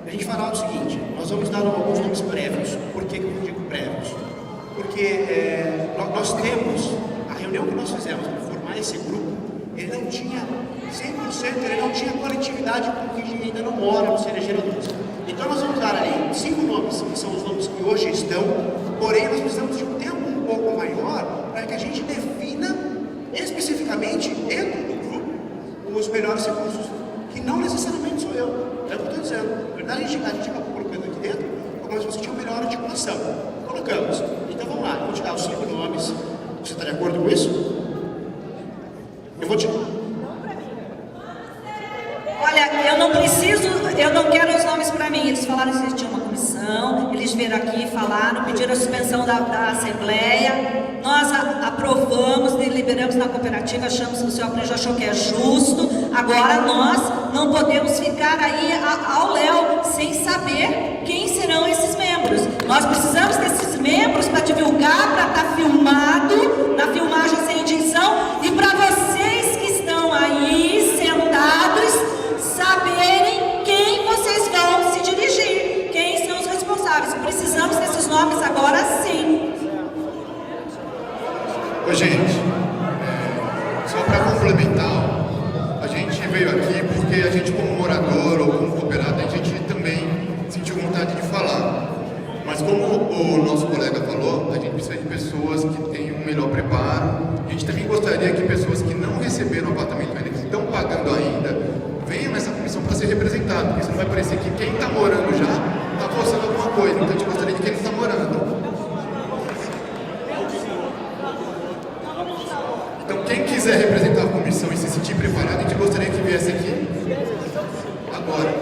a gente fará o seguinte: nós vamos dar alguns nomes prévios. Por que eu digo prévios? Porque nós temos, a reunião que nós fizemos para formar esse grupo, ele não tinha 100%, ele não tinha coletividade porque a gente ainda não mora no Cerejeira 12. Então nós vamos dar ali 5 nomes, que são os nomes que hoje estão, porém nós precisamos de um tempo um pouco maior para que a gente defina especificamente dentro do grupo os melhores recursos, que não necessariamente sou eu, é o que eu estou dizendo. Na verdade, a gente acabou colocando aqui dentro como se fosse uma melhor articulação. Colocamos. Então vamos lá, eu vou te dar os 5 nomes. Você está de acordo com isso? Eu vou te... Olha, eu não quero os nomes para mim. Eles falaram que existia uma comissão, eles vieram aqui, falaram, pediram a suspensão da Assembleia. Nós aprovamos, deliberamos na cooperativa, achamos que o senhor Aprígio achou que é justo. Agora nós não podemos ficar aí ao léu, sem saber quem serão esses membros. Nós precisamos desses membros para divulgar, para estar filmado, na filmagem sem edição, e para vocês que estão aí sentados, saberem quem vocês vão se dirigir, quem são os responsáveis. Precisamos desses nomes agora sim. Ô, gente, só para complementar, a gente veio aqui porque a gente, como morador ou como cooperado, a gente também sentiu vontade de falar. Mas como o nosso colega falou, a gente precisa de pessoas que tenham um melhor preparo. A gente também gostaria que pessoas que não receberam apartamento ainda, que estão pagando ainda, venham nessa comissão para ser representado, porque senão vai parecer que quem está morando já está forçando alguma coisa. Então a gente gostaria de quem não está morando. Então quem quiser representar a comissão e se sentir preparado, a gente gostaria que viesse aqui agora.